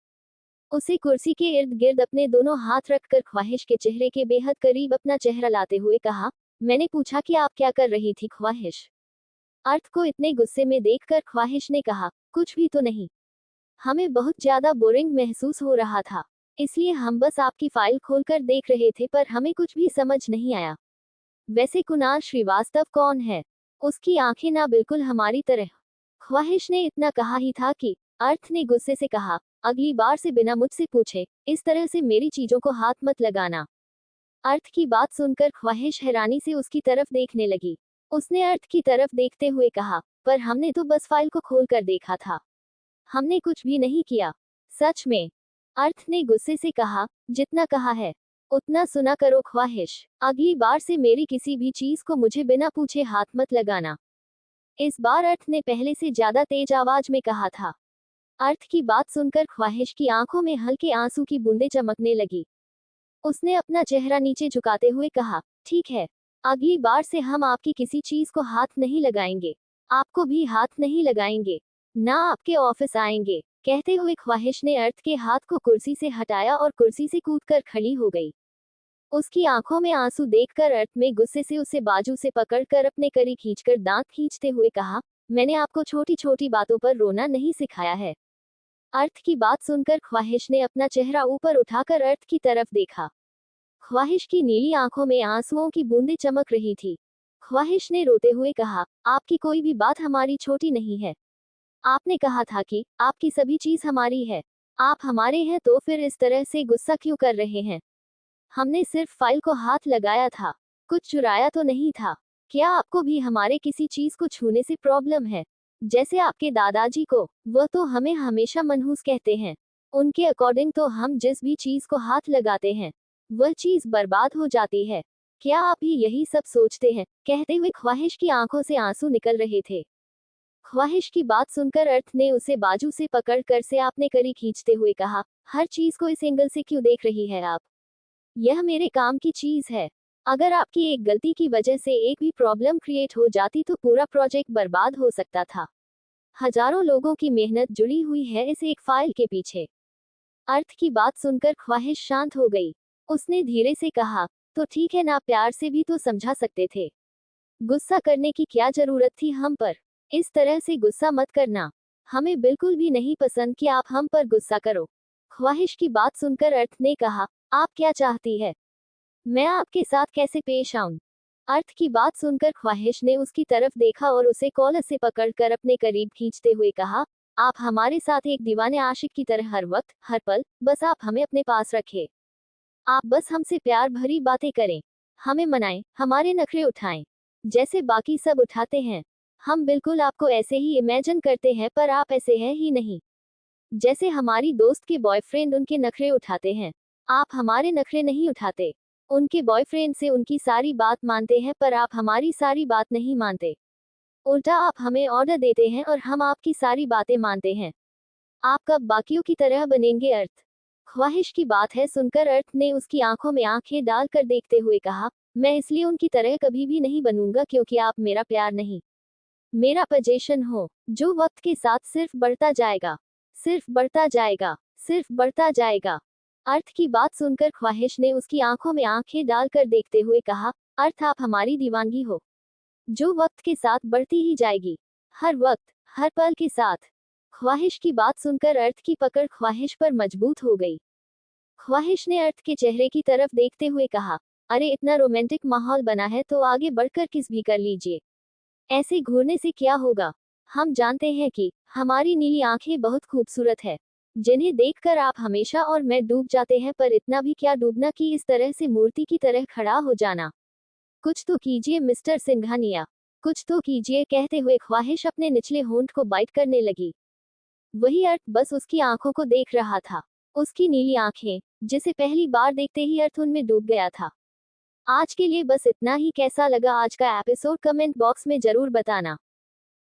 उसे कुर्सी के इर्द गिर्द अपने दोनों हाथ रखकर ख्वाहिश के चेहरे के बेहद करीब अपना चेहरा लाते हुए कहा, मैंने पूछा कि आप क्या कर रही थी ख्वाहिश। अर्थ को इतने गुस्से में देखकर ख्वाहिश ने कहा, कुछ भी तो नहीं। हमें बहुत ज्यादा बोरिंग महसूस हो रहा था, इसलिए हम बस आपकी फाइल खोलकर देख रहे थे, पर हमें कुछ भी समझ नहीं आया। वैसे कुणाल श्रीवास्तव कौन है? उसकी आंखें ना बिल्कुल हमारी तरह। ख्वाहिश ने इतना कहा ही था कि अर्थ ने गुस्से से कहा, अगली बार से बिना मुझसे पूछे इस तरह से मेरी चीजों को हाथ मत लगाना। अर्थ की बात सुनकर ख्वाहिश हैरानी से उसकी तरफ देखने लगी। उसने अर्थ की तरफ देखते हुए कहा, पर हमने तो बस फाइल को खोलकर देखा था, हमने कुछ भी नहीं किया। सच में? अर्थ ने गुस्से से कहा, जितना कहा है उतना सुना करो ख्वाहिश, अगली बार से मेरी किसी भी चीज को मुझे बिना पूछे हाथ मत लगाना। इस बार अर्थ ने पहले से ज्यादा तेज आवाज में कहा था। अर्थ की बात सुनकर ख्वाहिश की आंखों में हल्के आंसू की बूंदें चमकने लगी। उसने अपना चेहरा नीचे झुकाते हुए कहा, ठीक है, अगली बार से हम आपकी किसी चीज को हाथ नहीं लगाएंगे, आपको भी हाथ नहीं लगाएंगे, ना आपके ऑफिस आएंगे। कहते हुए ख्वाहिश ने अर्थ के हाथ को कुर्सी से हटाया और कुर्सी से कूदकर खड़ी हो गई। उसकी आंखों में आंसू देखकर अर्थ में गुस्से से उसे बाजू से पकड़कर अपने करीब खींचकर दांत खींचते हुए कहा, मैंने आपको छोटी छोटी बातों पर रोना नहीं सिखाया है। अर्थ की बात सुनकर ख्वाहिश ने अपना चेहरा ऊपर उठाकर अर्थ की तरफ देखा। ख्वाहिश की नीली आंखों में आंसुओं की बूंदें चमक रही थी। ख्वाहिश ने रोते हुए कहा, आपकी कोई भी बात हमारी छोटी नहीं है। आपने कहा था कि आपकी सभी चीज हमारी है। आप हमारे हैं तो फिर इस तरह से गुस्सा क्यों कर रहे हैं? हमने सिर्फ फाइल को हाथ लगाया था, कुछ चुराया तो नहीं था। क्या आपको भी हमारे किसी चीज को छूने से प्रॉब्लम है? जैसे आपके दादाजी को, वह तो हमें हमेशा मनहूस कहते हैं। उनके अकॉर्डिंग तो हम जिस भी चीज को हाथ लगाते हैं वह चीज बर्बाद हो जाती है। क्या आप भी यही सब सोचते हैं? कहते हुए ख्वाहिश की आंखों से आंसू निकल रहे थे। ख्वाहिश की बात सुनकर अर्थ ने उसे बाजू से पकड़कर से आपने करीब खींचते हुए कहा, हर चीज को इस एंगल से क्यों देख रही है आप? यह मेरे काम की चीज है। अगर आपकी एक गलती की वजह से एक भी प्रॉब्लम क्रिएट हो जाती तो पूरा प्रोजेक्ट बर्बाद हो सकता था। हजारों लोगों की मेहनत जुड़ी हुई है इस एक फाइल के पीछे। अर्थ की बात सुनकर ख्वाहिश शांत हो गई। उसने धीरे से कहा, तो ठीक है ना, प्यार से भी तो समझा सकते थे। गुस्सा करने की क्या जरूरत थी हम पर? इस तरह से गुस्सा मत करना, हमें बिल्कुल भी नहीं पसंद कि आप हम पर गुस्सा करो। ख्वाहिश की बात सुनकर अर्थ ने कहा, आप क्या चाहती है? मैं आपके साथ कैसे पेश आऊं? अर्थ की बात सुनकर ख्वाहिश ने उसकी तरफ देखा और उसे कॉलर से पकड़कर अपने करीब खींचते हुए कहा, आप हमारे साथ एक दीवाने आशिक की तरह हर वक्त हर पल बस आप हमें अपने पास रखें। आप बस हमसे प्यार भरी बातें करें, हमें मनाएं, हमारे नखरे उठाएं, जैसे बाकी सब उठाते हैं। हम बिल्कुल आपको ऐसे ही इमेजिन करते हैं, पर आप ऐसे हैं ही नहीं। जैसे हमारी दोस्त के बॉयफ्रेंड उनके नखरे उठाते हैं, आप हमारे नखरे नहीं उठाते। उनके बॉयफ्रेंड से उनकी सारी बात मानते हैं, पर आप हमारी सारी बात नहीं मानते। उल्टा आप हमें ऑर्डर देते हैं और हम आपकी सारी बातें मानते हैं। आप कब बाकियों की तरह बनेंगे? अर्थ ख्वाहिश की बात है सुनकर अर्थ ने उसकी आंखों में आंखें डालकर देखते हुए कहा, मैं इसलिए उनकी तरह कभी भी नहीं बनूंगा क्योंकि आप मेरा प्यार नहीं, मेरा पोजीशन हो, जो वक्त के साथ सिर्फ बढ़ता जाएगा, सिर्फ बढ़ता जाएगा, सिर्फ बढ़ता जाएगा। अर्थ की बात सुनकर ख्वाहिश ने उसकी आंखों में आंखें डालकर देखते हुए कहा, अर्थ आप हमारी दीवानगी हो, जो वक्त के साथ बढ़ती ही जाएगी, हर वक्त हर पल के साथ। ख्वाहिश की बात सुनकर अर्थ की पकड़ ख्वाहिश पर मजबूत हो गई। ख्वाहिश ने अर्थ के चेहरे की तरफ देखते हुए कहा, अरे इतना रोमांटिक माहौल बना है तो आगे बढ़कर किस भी कर लीजिए, ऐसे घूरने से क्या होगा? हम जानते हैं कि हमारी नीली आंखें बहुत खूबसूरत है, जिन्हें देखकर आप हमेशा और मैं डूब जाते हैं, पर इतना भी क्या डूबना कि इस तरह से मूर्ति की तरह खड़ा हो जाना। कुछ तो कीजिए मिस्टर सिंघानिया, कुछ तो कीजिए। कहते हुए ख्वाहिश अपने निचले होंठ को बाइट करने लगी। वही अर्थ बस उसकी आंखों को देख रहा था, उसकी नीली आंखें, जिसे पहली बार देखते ही अर्थ उनमें डूब गया था। आज के लिए बस इतना ही। कैसा लगा आज का एपिसोड कमेंट बॉक्स में जरूर बताना।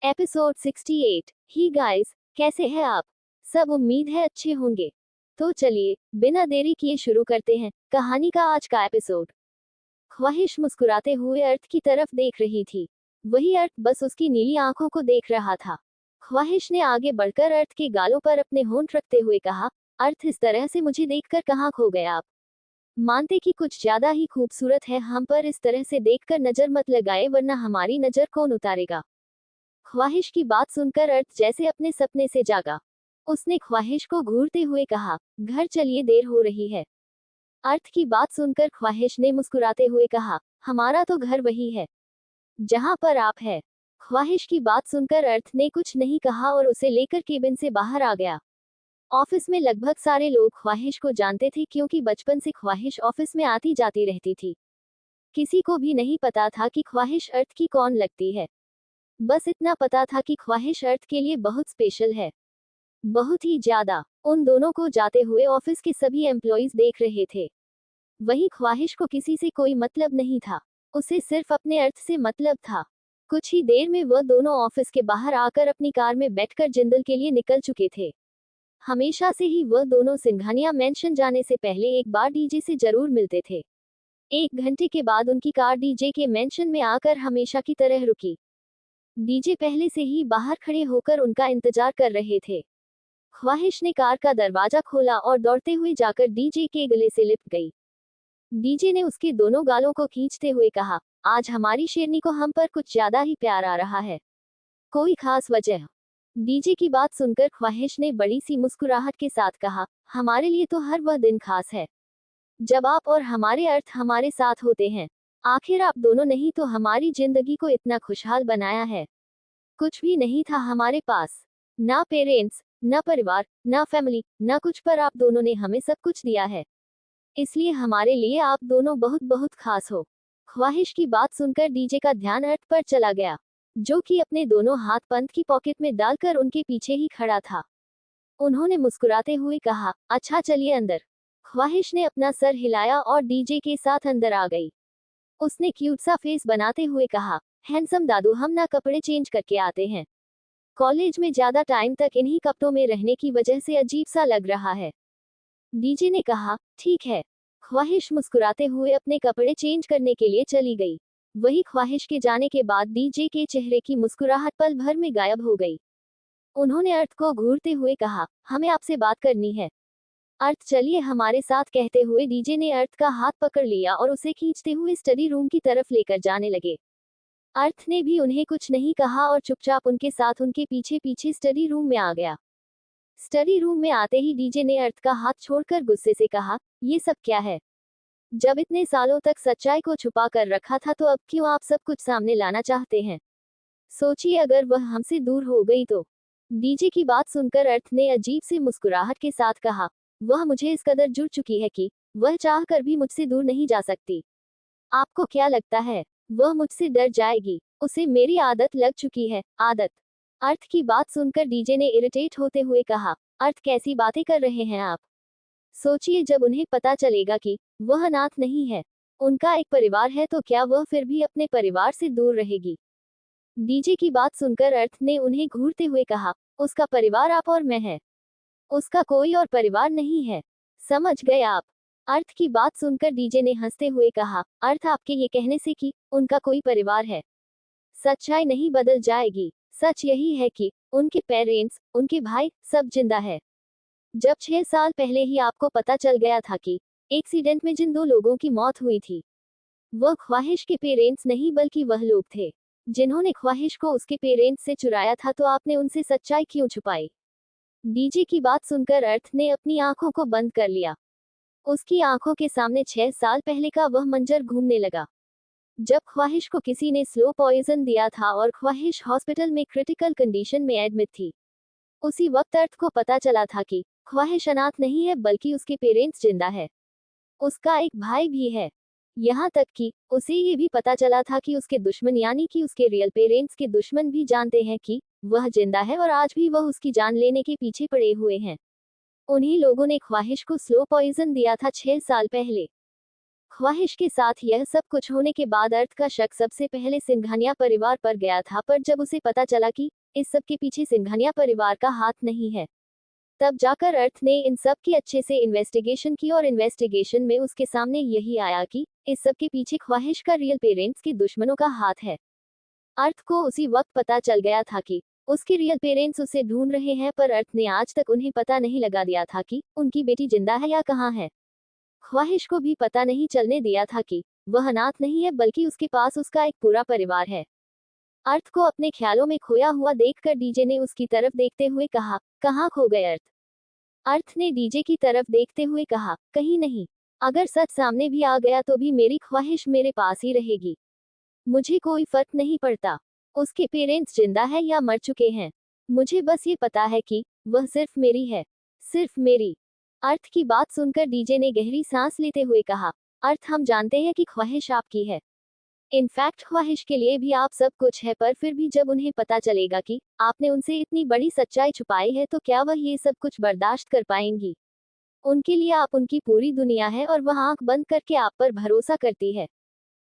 एपिसोड 68। ही गाइस, कैसे हैं आप सब? उम्मीद है अच्छे होंगे। तो चलिए बिना देरी किए शुरू करते हैं कहानी का आज का एपिसोड। ख्वाहिश मुस्कुराते हुए अर्थ की तरफ देख रही थी, वही अर्थ बस उसकी नीली आंखों को देख रहा था। ख्वाहिश ने आगे बढ़कर अर्थ के गालों पर अपने होंठ रखते हुए कहा, अर्थ इस तरह से मुझे देखकर कहाँ खो गए आप? मानते कि कुछ ज्यादा ही खूबसूरत है हम, पर इस तरह से देखकर नजर मत लगाए वरना हमारी नजर कौन उतारेगा। ख्वाहिश की बात सुनकर अर्थ जैसे अपने सपने से जागा। उसने ख्वाहिश को घूरते हुए कहा, घर चलिए देर हो रही है। अर्थ की बात सुनकर ख्वाहिश ने मुस्कुराते हुए कहा, हमारा तो घर वही है जहां पर आप है। ख्वाहिश की बात सुनकर अर्थ ने कुछ नहीं कहा और उसे लेकर केबिन से बाहर आ गया। ऑफिस में लगभग सारे लोग ख्वाहिश को जानते थे क्योंकि बचपन से ख्वाहिश ऑफिस में आती जाती रहती थी। किसी को भी नहीं पता था कि ख्वाहिश अर्थ की कौन लगती है। बस इतना पता था कि ख्वाहिश अर्थ के लिए बहुत स्पेशल है, बहुत ही ज्यादा। उन दोनों को जाते हुए ऑफिस के सभी एम्प्लॉइज देख रहे थे। वहीं ख्वाहिश को किसी से कोई मतलब नहीं था, उसे सिर्फ अपने अर्थ से मतलब था। कुछ ही देर में वह दोनों ऑफिस के बाहर आकर अपनी कार में बैठकर जिंदल के लिए निकल चुके थे। हमेशा से ही वह दोनों सिंघानिया मेंशन जाने से पहले एक बार डीजे से जरूर मिलते थे। 1 घंटे के बाद उनकी कार डीजे के मेंशन में आकर हमेशा की तरह रुकी। डीजे पहले से ही बाहर खड़े होकर उनका इंतजार कर रहे थे। ख्वाहिश ने कार का दरवाजा खोला और दौड़ते हुए जाकर डीजे के गले से लिपट गई। डीजे ने उसके दोनों गालों को खींचते हुए कहा, आज हमारी शेरनी को हम पर कुछ ज्यादा ही प्यार आ रहा है। कोई खास वजह? डीजे की बात सुनकर ख्वाहिश ने बड़ी सी मुस्कुराहट के साथ कहा, हमारे लिए तो हर वह दिन खास है जब आप और हमारे अर्थ हमारे साथ होते हैं। आखिर आप दोनों नहीं तो हमारी जिंदगी को इतना खुशहाल बनाया है। कुछ भी नहीं था हमारे पास, ना पेरेंट्स, ना परिवार, ना फैमिली, ना कुछ, पर आप दोनों ने हमें सब कुछ दिया है। इसलिए हमारे लिए आप दोनों बहुत बहुत खास हो। ख्वाहिश की बात सुनकर डीजे का ध्यान अर्थ पर चला गया, जो कि अपने दोनों हाथ पंथ की पॉकेट में डालकर उनके पीछे ही खड़ा था। उन्होंने मुस्कुराते हुए कहा, अच्छा चलिए अंदर। ख्वाहिश ने अपना सर हिलाया और डीजे के साथ अंदर आ गई। उसने क्यूट सा फेस बनाते हुए कहा, हैंडसम दादू, हम ना कपड़े चेंज करके आते हैं। कॉलेज में ज्यादा टाइम तक इन्हीं कपड़ों में रहने की वजह से अजीब सा लग रहा है। डीजे ने कहा, ठीक है। ख्वाहिश मुस्कुराते हुए अपने कपड़े चेंज करने के लिए चली गई। वही ख्वाहिश के जाने के बाद डीजे के चेहरे की मुस्कुराहट पल भर में गायब हो गई। उन्होंने अर्थ को घूरते हुए कहा, हमें आपसे बात करनी है। अर्थ चलिए हमारे साथ, कहते हुए डीजे ने अर्थ का हाथ पकड़ लिया और उसे खींचते हुए स्टडी रूम की तरफ लेकर जाने लगे। अर्थ ने भी उन्हें कुछ नहीं कहा और चुपचाप उनके साथ उनके पीछे पीछे स्टडी रूम में आ गया। स्टडी रूम में आते ही डीजे ने अर्थ का हाथ छोड़कर गुस्से से कहा, ये सब क्या है? जब इतने सालों तक सच्चाई को छुपा कर रखा था तो अब क्यों आप सब कुछ सामने लाना चाहते हैं? सोचिए अगर वह हमसे दूर हो गई तो। डीजे की बात सुनकर अर्थ ने अजीब सी मुस्कुराहट के साथ कहा, वह मुझे इस कदर जुड़ चुकी है कि वह चाह कर भी मुझसे दूर नहीं जा सकती। आपको क्या लगता है वह मुझसे डर जाएगी? उसे मेरी आदत लग चुकी है। आदत? अर्थ की बात सुनकर डीजे ने इरिटेट होते हुए कहा, अर्थ कैसी बातें कर रहे हैं आप? सोचिए जब उन्हें पता चलेगा कि वह अनाथ नहीं है, उनका एक परिवार है, तो क्या वह फिर भी अपने परिवार से दूर रहेगी? डीजे की बात सुनकर अर्थ ने उन्हें घूरते हुए कहा, उसका परिवार आप और मैं है, उसका कोई और परिवार नहीं है। समझ गए आप? अर्थ की बात सुनकर डीजे ने हंसते हुए कहा, अर्थ आपके ये कहने से कि उनका कोई परिवार है, सच्चाई नहीं बदल जाएगी। सच यही है कि उनके पेरेंट्स, उनके भाई, सब जिंदा है। जब 6 साल पहले ही आपको पता चल गया था कि एक्सीडेंट में जिन 2 लोगों की मौत हुई थी, वह ख्वाहिश के पेरेंट्स नहीं बल्कि वह लोग थे जिन्होंने ख्वाहिश को उसके पेरेंट्स से चुराया था, तो आपने उनसे सच्चाई क्यों छुपाई? डीजे की बात सुनकर अर्थ ने अपनी आंखों को बंद कर लिया। उसकी आंखों के सामने 6 साल पहले का वह मंजर घूमने लगा, जब ख्वाहिश को किसी ने स्लो पॉइजन दिया था और ख्वाहिश हॉस्पिटल में क्रिटिकल कंडीशन में एडमिट थी। उसी वक्त अर्थ को पता चला था कि ख्वाहिश अनाथ नहीं है बल्कि उसके पेरेंट्स जिंदा है, उसका एक भाई भी है। यहाँ तक कि उसे ये भी पता चला था कि उसके दुश्मन यानी कि उसके रियल पेरेंट्स के दुश्मन भी जानते हैं कि वह जिंदा है और आज भी वह उसकी जान लेने के पीछे पड़े हुए हैं। उन्हीं लोगों ने ख्वाहिश को स्लो पॉइजन दिया था 6 साल पहले। ख्वाहिश के साथ यह सब कुछ होने के बाद अर्थ का शक सबसे पहले सिंघानिया परिवार पर गया था, पर जब उसे पता चला कि इस सब के पीछे सिंघानिया परिवार का हाथ नहीं है, तब जाकर अर्थ ने इन सब की अच्छे से इन्वेस्टिगेशन की और इन्वेस्टिगेशन में उसके सामने यही आया कि इस सब के पीछे ख्वाहिश का रियल पेरेंट्स के दुश्मनों का हाथ है। अर्थ को उसी वक्त पता चल गया था कि उसके रियल पेरेंट्स उसे ढूंढ रहे हैं, पर अर्थ ने आज तक उन्हें पता नहीं लगा दिया था कि उनकी बेटी जिंदा है या कहाँ है। ख्वाहिश को भी पता नहीं चलने दिया था कि वह अनाथ नहीं है, बल्कि उसके पास उसका एक पूरा परिवार है। अर्थ को अपने ख्यालों में खोया हुआ देखकर डीजे ने उसकी तरफ देखते हुए कहा, कहाँ खो गए अर्थ? अर्थ ने डीजे की तरफ देखते हुए कहा, कहीं नहीं। अगर सच सामने भी आ गया तो भी मेरी ख्वाहिश मेरे पास ही रहेगी। मुझे कोई फर्क नहीं पड़ता उसके पेरेंट्स जिंदा है या मर चुके हैं। मुझे बस ये पता है कि वह सिर्फ मेरी है, सिर्फ मेरी। अर्थ की बात सुनकर डीजे ने गहरी सांस लेते हुए कहा, अर्थ, हम जानते हैं कि ख्वाहिश आपकी है। इनफैक्ट ख्वाहिश के लिए भी आप सब कुछ है, पर फिर भी जब उन्हें पता चलेगा कि आपने उनसे इतनी बड़ी सच्चाई छुपाई है तो क्या वह ये सब कुछ बर्दाश्त कर पाएंगी? उनके लिए आप उनकी पूरी दुनिया है और वह आंख बंद करके आप पर भरोसा करती है।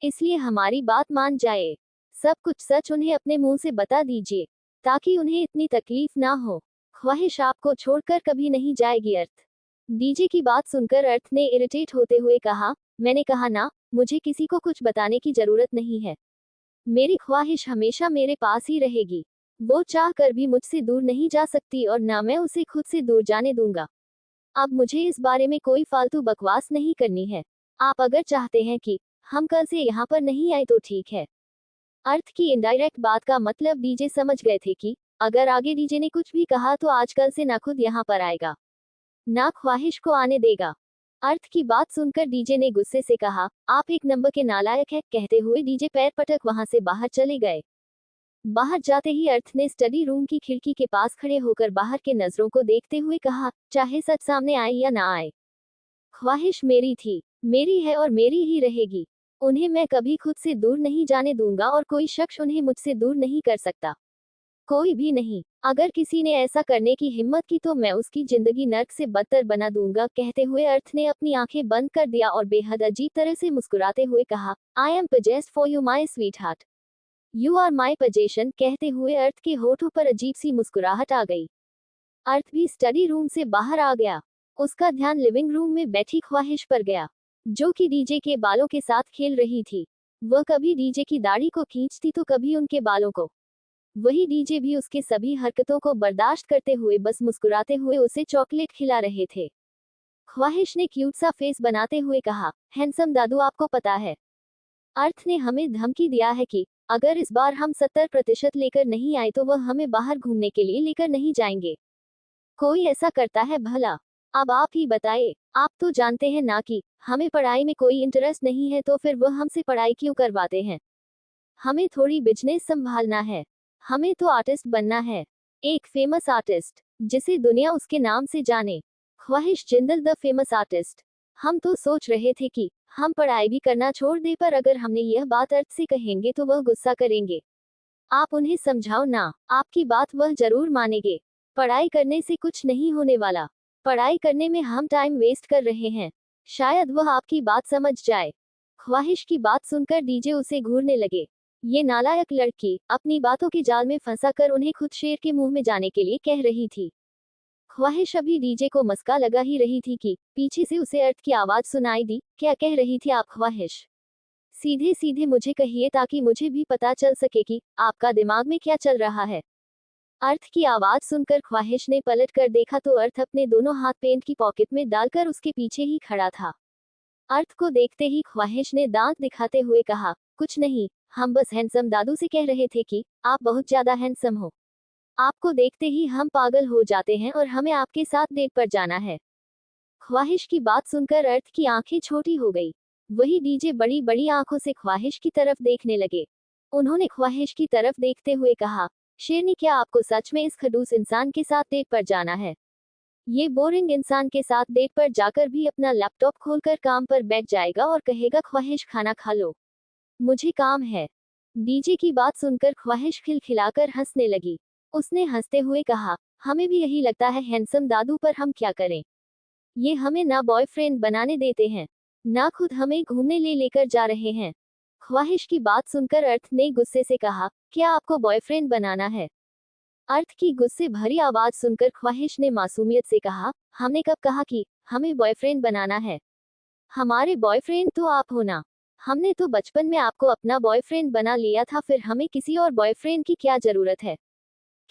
इसलिए हमारी बात मान जाए। सब कुछ सच उन्हें अपने मुंह से बता दीजिए, ताकि उन्हें इतनी तकलीफ ना हो। ख्वाहिश आपको छोड़कर कभी नहीं जाएगी अर्थ। डीजे की बात सुनकर अर्थ ने इरिटेट होते हुए कहा, मैंने कहा ना, मुझे किसी को कुछ बताने की जरूरत नहीं है। मेरी ख्वाहिश हमेशा मेरे पास ही रहेगी। वो चाह कर भी मुझसे दूर नहीं जा सकती और ना मैं उसे खुद से दूर जाने दूंगा। अब मुझे इस बारे में कोई फालतू बकवास नहीं करनी है। आप अगर चाहते हैं कि हम कल से यहाँ पर नहीं आए तो ठीक है। अर्थ की इनडायरेक्ट बात का मतलब डीजे समझ गए थे कि अगर आगे डीजे ने कुछ भी कहा तो आजकल से ना खुद यहाँ पर आएगा, ना ख्वाहिश को आने देगा। अर्थ की बात सुनकर डीजे ने गुस्से से कहा, आप एक नंबर के नालायक है। कहते हुए डीजे पैर पटक वहां से बाहर चले गए। बाहर जाते ही अर्थ ने स्टडी रूम की खिड़की के पास खड़े होकर बाहर के नजरों को देखते हुए कहा, चाहे सच सामने आए या ना आए, ख्वाहिश मेरी थी, मेरी है और मेरी ही रहेगी। उन्हें मैं कभी खुद से दूर नहीं जाने दूंगा और कोई शख्स उन्हें मुझसे दूर नहीं कर सकता, कोई भी नहीं। अगर किसी ने ऐसा करने की हिम्मत की तो मैं उसकी जिंदगी नर्क से बदतर बना दूंगा। कहते हुए अर्थ ने अपनी आंखें बंद कर दिया और बेहद अजीब तरह से मुस्कुराते हुए कहा, I am possessed for you my sweetheart, you are my possession। कहते हुए अर्थ के होठों पर अजीब सी मुस्कुराहट आ गई। अर्थ भी स्टडी रूम से बाहर आ गया। उसका ध्यान लिविंग रूम में बैठी ख्वाहिश पर गया, जो कि डीजे के बालों के साथ खेल रही थी। वह कभी डीजे की दाढ़ी को खींचती तो कभी उनके बालों को। वही डीजे भी उसके सभी हरकतों को बर्दाश्त करते हुए बस मुस्कुराते हुए उसे चॉकलेट खिला रहे थे। ख्वाहिश ने क्यूट सा फेस बनाते हुए कहा, हैंडसम दादू, आपको पता है अर्थ ने हमें धमकी दिया है कि अगर इस बार हम 70% लेकर नहीं आए तो वह हमें बाहर घूमने के लिए लेकर नहीं जाएंगे। कोई ऐसा करता है भला? अब आप ही बताइए। आप तो जानते हैं ना कि हमें पढ़ाई में कोई इंटरेस्ट नहीं है, तो फिर वह हमसे पढ़ाई क्यों करवाते हैं? हमें थोड़ी बिजनेस संभालना है, हमें तो आर्टिस्ट बनना है, एक फेमस आर्टिस्ट जिसे दुनिया उसके नाम से जाने। ख्वाहिश जिंदल द फेमस आर्टिस्ट। हम तो सोच रहे थे कि हम पढ़ाई भी करना छोड़ दे, पर अगर हमने यह बात अर्थ से कहेंगे तो वह गुस्सा करेंगे। आप उन्हें समझाओ ना, आपकी बात वह जरूर मानेंगे। पढ़ाई करने से कुछ नहीं होने वाला, पढ़ाई करने में हम टाइम वेस्ट कर रहे हैं। शायद वह आपकी बात समझ जाए। ख्वाहिश की बात सुनकर डीजे उसे घूरने लगे। ये नालायक लड़की अपनी बातों के जाल में फंसा कर उन्हें खुद शेर के मुंह में जाने के लिए कह रही थी। ख्वाहिश अभी डीजे को मस्का लगा ही रही थी कि पीछे से उसे अर्थ की आवाज सुनाई दी, क्या कह रही थी आप ख्वाहिश? सीधे सीधे मुझे कहिए ताकि मुझे भी पता चल सके कि आपका दिमाग में क्या चल रहा है। अर्थ की आवाज सुनकर ख्वाहिश ने पलट कर देखा तो अर्थ अपने दोनों हाथ पेंट की पॉकेट में डालकर उसके पीछे ही खड़ा था। अर्थ को देखते ही ख्वाहिश ने दांत दिखाते हुए कहा, कुछ नहीं, हम बस हैंडसम दादू से कह रहे थे कि आप बहुत ज्यादा हैंडसम हो। आपको देखते ही हम पागल हो जाते हैं और हमें आपके साथ डेट पर जाना है। ख्वाहिश की बात सुनकर अर्थ की आंखें छोटी हो गई। वही डीजे बड़ी बड़ी आंखों से ख्वाहिश की तरफ देखने लगे। उन्होंने ख्वाहिश की तरफ देखते हुए कहा, शेरनी, क्या आपको सच में इस खड़ूस इंसान के साथ डेट पर जाना है? ये बोरिंग इंसान के साथ डेट पर जाकर भी अपना लैपटॉप खोलकर काम पर बैठ जाएगा और कहेगा, ख्वाहिश खाना खा लो, मुझे काम है। डीजे की बात सुनकर ख्वाहिश खिलखिलाकर हंसने लगी। उसने हंसते हुए कहा, हमें भी यही लगता है हैंडसम दादू, पर हम क्या करें? ये हमें ना बॉयफ्रेंड बनाने देते हैं, ना खुद हमें घूमने ले लेकर जा रहे हैं। ख्वाहिश की बात सुनकर अर्थ ने गुस्से से कहा, क्या आपको बॉयफ्रेंड बनाना है? अर्थ की गुस्से भरी आवाज सुनकर ख्वाहिश ने मासूमियत से कहा, हमने कब कहा कि हमें बॉयफ्रेंड बनाना है? हमारे बॉयफ्रेंड तो आप हो ना। हमने तो बचपन में आपको अपना बॉयफ्रेंड बना लिया था, फिर हमें किसी और बॉयफ्रेंड की क्या जरूरत है?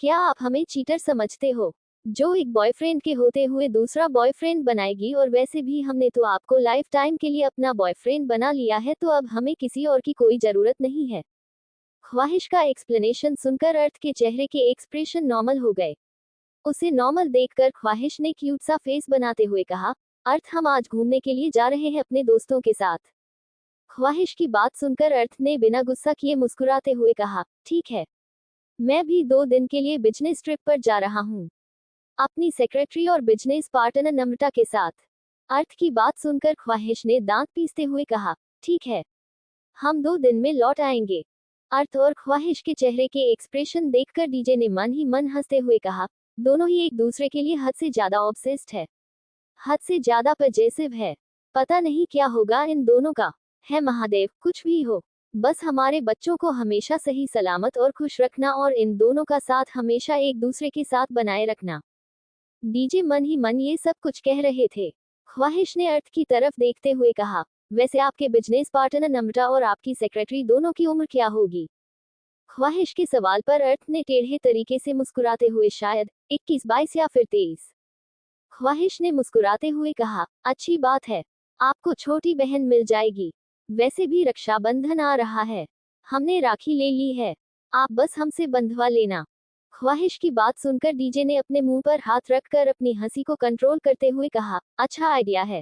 क्या आप हमें चीटर समझते हो, जो एक बॉयफ्रेंड के होते हुए दूसरा बॉयफ्रेंड बनाएगी? और वैसे भी हमने तो आपको लाइफ टाइम के लिए अपना बॉयफ्रेंड बना लिया है, तो अब हमें किसी और की कोई जरूरत नहीं है। ख्वाहिश का एक्सप्लेनेशन सुनकर अर्थ के चेहरे के एक्सप्रेशन नॉर्मल हो गए। उसे नॉर्मल देखकर ख्वाहिश ने क्यूट सा फेस बनाते हुए कहा, अर्थ हम आज घूमने के लिए जा रहे हैं अपने दोस्तों के साथ। ख्वाहिश की बात सुनकर अर्थ ने बिना गुस्सा किए मुस्कुराते हुए कहा, ठीक है, मैं भी 2 दिन के लिए बिजनेस ट्रिप पर जा रहा हूँ, अपनी सेक्रेटरी और बिजनेस पार्टनर नम्रता के साथ। अर्थ की बात सुनकर ख्वाहिश ने दांत पीसते हुए कहा, ठीक है, हम 2 दिन में लौट आएंगे। अर्थ और ख्वाहिश के चेहरे के एक्सप्रेशन देखकर डीजे ने मन ही मन हंसते हुए कहा, दोनों ही एक दूसरे के लिए हद से ज्यादा ऑब्सेस्ड है, हद से ज्यादा पजेसिव है। पता नहीं क्या होगा इन दोनों का। है महादेव, कुछ भी हो, बस हमारे बच्चों को हमेशा सही सलामत और खुश रखना और इन दोनों का साथ हमेशा एक दूसरे के साथ बनाए रखना। डीजे मन ही मन ये सब कुछ कह रहे थे। ख्वाहिश ने अर्थ की तरफ देखते हुए कहा, वैसे आपके बिजनेस पार्टनर नम्रता और आपकी सेक्रेटरी दोनों की उम्र क्या होगी? ख्वाहिश के सवाल पर अर्थ ने टेढ़े तरीके से मुस्कुराते हुए शायद 21, 22 या फिर 23। ख्वाहिश ने मुस्कुराते हुए कहा, अच्छी बात है, आपको छोटी बहन मिल जाएगी। वैसे भी रक्षाबंधन आ रहा है, हमने राखी ले ली है, आप बस हमसे बंधवा लेना। ख्वाहिश की बात सुनकर डीजे ने अपने मुंह पर हाथ रखकर अपनी हंसी को कंट्रोल करते हुए कहा, अच्छा आइडिया है।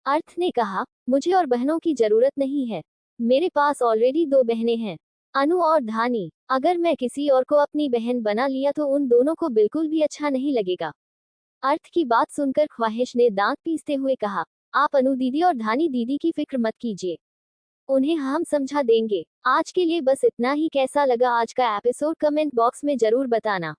अर्थ ने कहा, मुझे और बहनों की जरूरत नहीं है, मेरे पास ऑलरेडी 2 बहनें हैं, अनु और धानी। अगर मैं किसी और को अपनी बहन बना लिया तो उन दोनों को बिल्कुल भी अच्छा नहीं लगेगा। अर्थ की बात सुनकर ख्वाहिश ने दांत पीसते हुए कहा, आप अनु दीदी और धानी दीदी की फिक्र मत कीजिए, उन्हें हम समझा देंगे। आज के लिए बस इतना ही। कैसा लगा आज का एपिसोड कमेंट बॉक्स में जरूर बताना।